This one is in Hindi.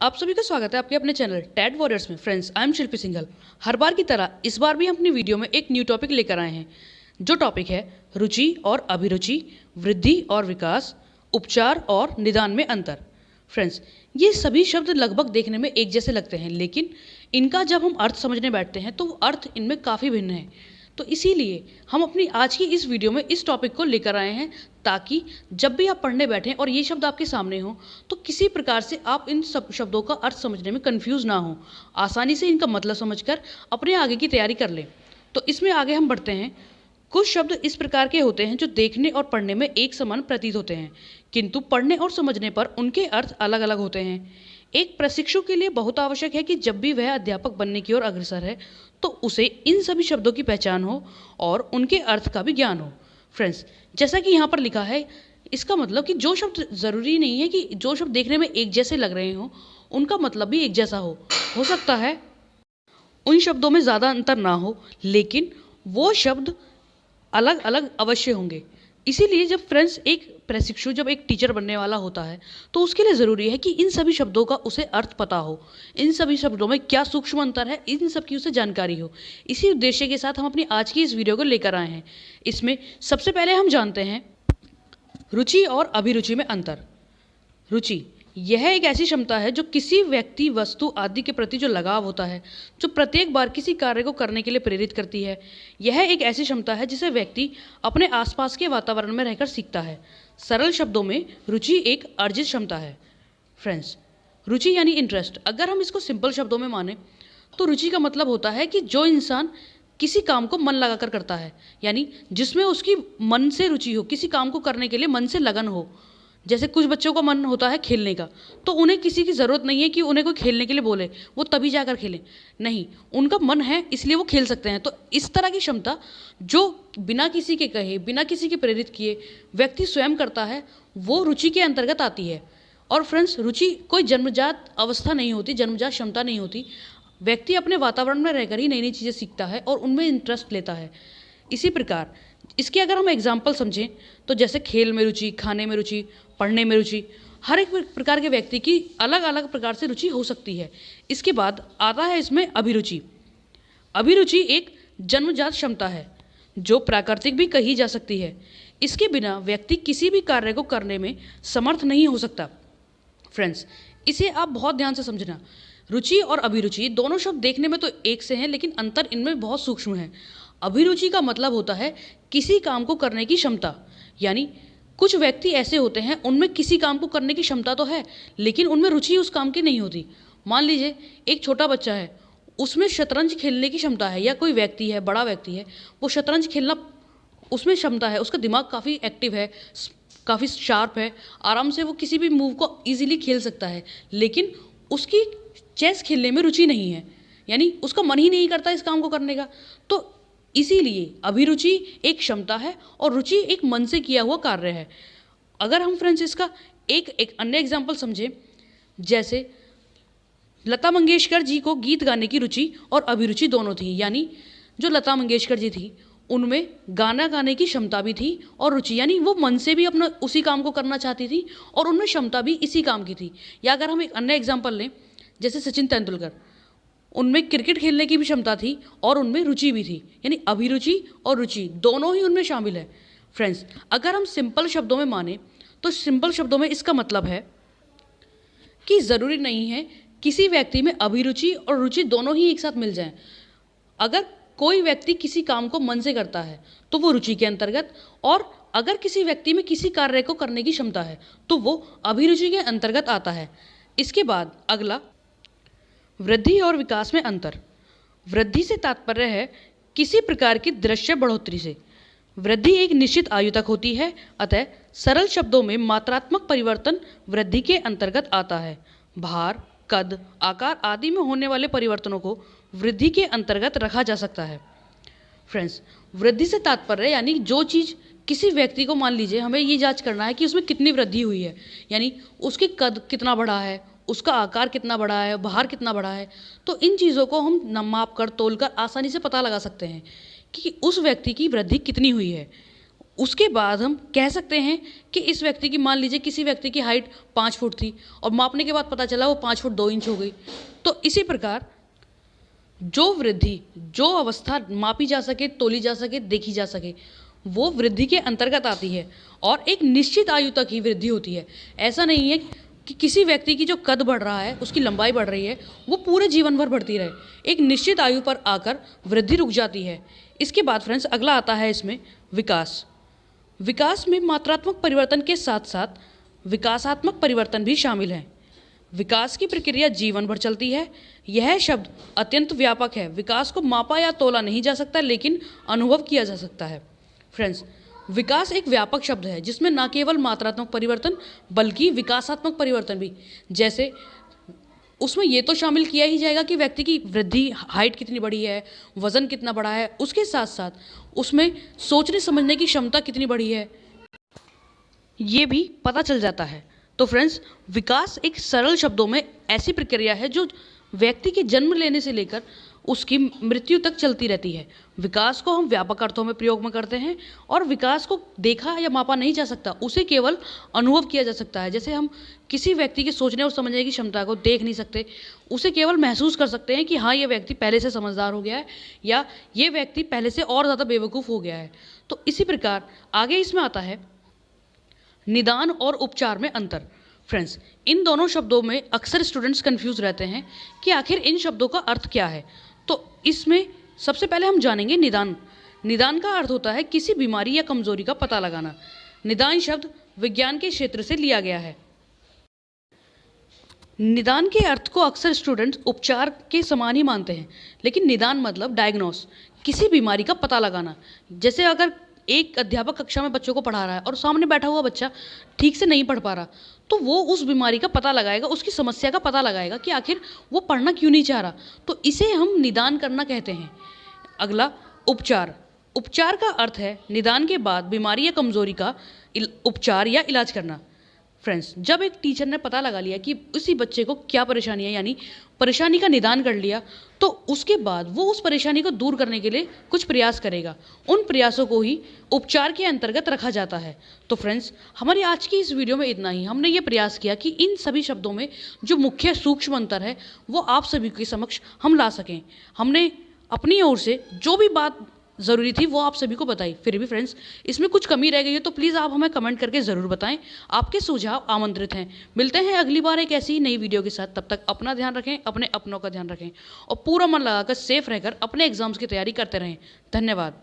आप सभी का स्वागत है आपके अपने चैनल टैड वॉरियर्स में। फ्रेंड्स, आई एम शिल्पी सिंघल। हर बार की तरह इस बार भी हम अपनी वीडियो में एक न्यू टॉपिक लेकर आए हैं, जो टॉपिक है रुचि और अभिरुचि, वृद्धि और विकास, उपचार और निदान में अंतर। फ्रेंड्स, ये सभी शब्द लगभग देखने में एक जैसे लगते हैं, लेकिन इनका जब हम अर्थ समझने बैठते हैं तो अर्थ इनमें काफ़ी भिन्न है। तो इसीलिए हम अपनी आज की इस वीडियो में इस टॉपिक को लेकर आए हैं, ताकि जब भी आप पढ़ने बैठें और ये शब्द आपके सामने हो तो किसी प्रकार से आप इन सब शब्दों का अर्थ समझने में कंफ्यूज ना हो, आसानी से इनका मतलब समझकर अपने आगे की तैयारी कर लें। तो इसमें आगे हम बढ़ते हैं। कुछ शब्द इस प्रकार के होते हैं जो देखने और पढ़ने में एक समान प्रतीत होते हैं, किंतु पढ़ने और समझने पर उनके अर्थ अलग अलग होते हैं। एक प्रशिक्षु के लिए बहुत आवश्यक है कि जब भी वह अध्यापक बनने की ओर अग्रसर है तो उसे इन सभी शब्दों की पहचान हो और उनके अर्थ का भी ज्ञान हो। फ्रेंड्स, जैसा कि यहाँ पर लिखा है, इसका मतलब कि जो शब्द ज़रूरी नहीं है कि जो शब्द देखने में एक जैसे लग रहे हों उनका मतलब भी एक जैसा हो सकता है उन शब्दों में ज़्यादा अंतर ना हो, लेकिन वो शब्द अलग अलग अवश्य होंगे। इसीलिए जब फ्रेंड्स एक प्रशिक्षु जब एक टीचर बनने वाला होता है तो उसके लिए ज़रूरी है कि इन सभी शब्दों का उसे अर्थ पता हो, इन सभी शब्दों में क्या सूक्ष्म अंतर है, इन सब की उसे जानकारी हो। इसी उद्देश्य के साथ हम अपनी आज की इस वीडियो को लेकर आए हैं। इसमें सबसे पहले हम जानते हैं रुचि और अभिरुचि में अंतर। रुचि यह एक ऐसी क्षमता है जो किसी व्यक्ति, वस्तु आदि के प्रति जो लगाव होता है, जो प्रत्येक बार किसी कार्य को करने के लिए प्रेरित करती है। यह एक ऐसी क्षमता है जिसे व्यक्ति अपने आसपास के वातावरण में रहकर सीखता है। सरल शब्दों में रुचि एक अर्जित क्षमता है। फ्रेंड्स, रुचि यानी इंटरेस्ट। अगर हम इसको सिंपल शब्दों में माने तो रुचि का मतलब होता है कि जो इंसान किसी काम को मन लगाकर करता है, यानी जिसमें उसकी मन से रुचि हो, किसी काम को करने के लिए मन से लगन हो। जैसे कुछ बच्चों का मन होता है खेलने का, तो उन्हें किसी की ज़रूरत नहीं है कि उन्हें कोई खेलने के लिए बोले, वो तभी जाकर खेलें। नहीं, उनका मन है इसलिए वो खेल सकते हैं। तो इस तरह की क्षमता जो बिना किसी के कहे, बिना किसी के प्रेरित किए व्यक्ति स्वयं करता है, वो रुचि के अंतर्गत आती है। और फ्रेंड्स, रुचि कोई जन्मजात अवस्था नहीं होती, जन्मजात क्षमता नहीं होती। व्यक्ति अपने वातावरण में रहकर ही नई नई चीज़ें सीखता है और उनमें इंटरेस्ट लेता है। इसी प्रकार इसके अगर हम एग्जाम्पल समझें तो जैसे खेल में रुचि, खाने में रुचि, पढ़ने में रुचि, हर एक प्रकार के व्यक्ति की अलग अलग प्रकार से रुचि हो सकती है। इसके बाद आता है इसमें अभिरुचि। अभिरुचि एक जन्मजात क्षमता है जो प्राकृतिक भी कही जा सकती है। इसके बिना व्यक्ति किसी भी कार्य को करने में समर्थ नहीं हो सकता। फ्रेंड्स, इसे आप बहुत ध्यान से समझना। रुचि और अभिरुचि दोनों शब्द देखने में तो एक से हैं, लेकिन अंतर इनमें बहुत सूक्ष्म है। अभिरुचि का मतलब होता है किसी काम को करने की क्षमता, यानी कुछ व्यक्ति ऐसे होते हैं उनमें किसी काम को करने की क्षमता तो है, लेकिन उनमें रुचि उस काम की नहीं होती। मान लीजिए एक छोटा बच्चा है, उसमें शतरंज खेलने की क्षमता है, या कोई व्यक्ति है, बड़ा व्यक्ति है, वो शतरंज खेलना उसमें क्षमता है, उसका दिमाग काफ़ी एक्टिव है, काफ़ी शार्प है, आराम से वो किसी भी मूव को ईजिली खेल सकता है, लेकिन उसकी चेस खेलने में रुचि नहीं है, यानी उसका मन ही नहीं करता इस काम को करने का। तो इसीलिए अभिरुचि एक क्षमता है और रुचि एक मन से किया हुआ कार्य है। अगर हम फ्रेंड्स इसका एक अन्य एग्जाम्पल समझें, जैसे लता मंगेशकर जी को गीत गाने की रुचि और अभिरुचि दोनों थी, यानी जो लता मंगेशकर जी थी उनमें गाना गाने की क्षमता भी थी और रुचि, यानी वो मन से भी अपना उसी काम को करना चाहती थी और उनमें क्षमता भी इसी काम की थी। या अगर हम एक अन्य एग्जाम्पल लें, जैसे सचिन तेंदुलकर, उनमें क्रिकेट खेलने की भी क्षमता थी और उनमें रुचि भी थी, यानी अभिरुचि और रुचि दोनों ही उनमें शामिल है। फ्रेंड्स, अगर हम सिंपल शब्दों में माने तो सिंपल शब्दों में इसका मतलब है कि ज़रूरी नहीं है किसी व्यक्ति में अभिरुचि और रुचि दोनों ही एक साथ मिल जाएं। अगर कोई व्यक्ति किसी काम को मन से करता है तो वो रुचि के अंतर्गत, और अगर किसी व्यक्ति में किसी कार्य को करने की क्षमता है तो वो अभिरुचि के अंतर्गत आता है। इसके बाद अगला, वृद्धि और विकास में अंतर। वृद्धि से तात्पर्य है किसी प्रकार की दृश्य बढ़ोतरी से। वृद्धि एक निश्चित आयु तक होती है, अतः सरल शब्दों में मात्रात्मक परिवर्तन वृद्धि के अंतर्गत आता है। भार, कद, आकार आदि में होने वाले परिवर्तनों को वृद्धि के अंतर्गत रखा जा सकता है। फ्रेंड्स, वृद्धि से तात्पर्य यानी जो चीज़ किसी व्यक्ति को, मान लीजिए हमें ये जांच करना है कि उसमें कितनी वृद्धि हुई है, यानी उसके कद कितना बढ़ा है, उसका आकार कितना बढ़ा है, भार कितना बढ़ा है, तो इन चीज़ों को हम माप कर, तोल कर आसानी से पता लगा सकते हैं कि उस व्यक्ति की वृद्धि कितनी हुई है। उसके बाद हम कह सकते हैं कि इस व्यक्ति की, मान लीजिए किसी व्यक्ति की हाइट 5 फुट थी और मापने के बाद पता चला वो 5 फुट 2 इंच हो गई। तो इसी प्रकार जो वृद्धि, जो अवस्था मापी जा सके, तोली जा सके, देखी जा सके, वो वृद्धि के अंतर्गत आती है और एक निश्चित आयु तक ही वृद्धि होती है। ऐसा नहीं है कि किसी व्यक्ति की जो कद बढ़ रहा है, उसकी लंबाई बढ़ रही है, वो पूरे जीवन भर बढ़ती रहे। एक निश्चित आयु पर आकर वृद्धि रुक जाती है। इसके बाद फ्रेंड्स अगला आता है इसमें विकास। विकास में मात्रात्मक परिवर्तन के साथ साथ विकासात्मक परिवर्तन भी शामिल हैं। विकास की प्रक्रिया जीवन भर चलती है। यह शब्द अत्यंत व्यापक है। विकास को मापा या तोला नहीं जा सकता, लेकिन अनुभव किया जा सकता है। फ्रेंड्स, विकास एक व्यापक शब्द है जिसमें न केवल मात्रात्मक परिवर्तन बल्कि विकासात्मक परिवर्तन भी, जैसे उसमें ये तो शामिल किया ही जाएगा कि व्यक्ति की वृद्धि, हाइट कितनी बढ़ी है, वजन कितना बढ़ा है, उसके साथ साथ उसमें सोचने समझने की क्षमता कितनी बढ़ी है, ये भी पता चल जाता है। तो फ्रेंड्स, विकास एक सरल शब्दों में ऐसी प्रक्रिया है जो व्यक्ति के जन्म लेने से लेकर उसकी मृत्यु तक चलती रहती है। विकास को हम व्यापक अर्थों में प्रयोग में करते हैं और विकास को देखा या मापा नहीं जा सकता, उसे केवल अनुभव किया जा सकता है। जैसे हम किसी व्यक्ति के सोचने और समझने की क्षमता को देख नहीं सकते, उसे केवल महसूस कर सकते हैं कि हाँ, ये व्यक्ति पहले से समझदार हो गया है या ये व्यक्ति पहले से और ज़्यादा बेवकूफ़ हो गया है। तो इसी प्रकार आगे इसमें आता है निदान और उपचार में अंतर। फ्रेंड्स, इन दोनों शब्दों में अक्सर स्टूडेंट्स कंफ्यूज रहते हैं कि आखिर इन शब्दों का अर्थ क्या है। तो इसमें सबसे पहले हम जानेंगे निदान। निदान का अर्थ होता है किसी बीमारी या कमजोरी का पता लगाना। निदान शब्द विज्ञान के क्षेत्र से लिया गया है। निदान के अर्थ को अक्सर स्टूडेंट्स उपचार के समान ही मानते हैं, लेकिन निदान मतलब डायग्नोस, किसी बीमारी का पता लगाना। जैसे अगर एक अध्यापक कक्षा में बच्चों को पढ़ा रहा है और सामने बैठा हुआ बच्चा ठीक से नहीं पढ़ पा रहा, तो वो उस बीमारी का पता लगाएगा, उसकी समस्या का पता लगाएगा कि आखिर वो पढ़ना क्यों नहीं चाह रहा। तो इसे हम निदान करना कहते हैं। अगला उपचार। उपचार का अर्थ है निदान के बाद बीमारी या कमजोरी का उपचार या इलाज करना। फ्रेंड्स, जब एक टीचर ने पता लगा लिया कि उसी बच्चे को क्या परेशानी है, यानी परेशानी का निदान कर लिया, तो उसके बाद वो उस परेशानी को दूर करने के लिए कुछ प्रयास करेगा। उन प्रयासों को ही उपचार के अंतर्गत रखा जाता है। तो फ्रेंड्स, हमारी आज की इस वीडियो में इतना ही। हमने ये प्रयास किया कि इन सभी शब्दों में जो मुख्य सूक्ष्म अंतर है वो आप सभी के समक्ष हम ला सकें। हमने अपनी ओर से जो भी बात ज़रूरी थी वो आप सभी को बताई। फिर भी फ्रेंड्स, इसमें कुछ कमी रह गई है तो प्लीज़ आप हमें कमेंट करके ज़रूर बताएं। आपके सुझाव आमंत्रित हैं। मिलते हैं अगली बार एक ऐसी ही नई वीडियो के साथ। तब तक अपना ध्यान रखें, अपने अपनों का ध्यान रखें और पूरा मन लगाकर सेफ रहकर अपने एग्जाम्स की तैयारी करते रहें। धन्यवाद।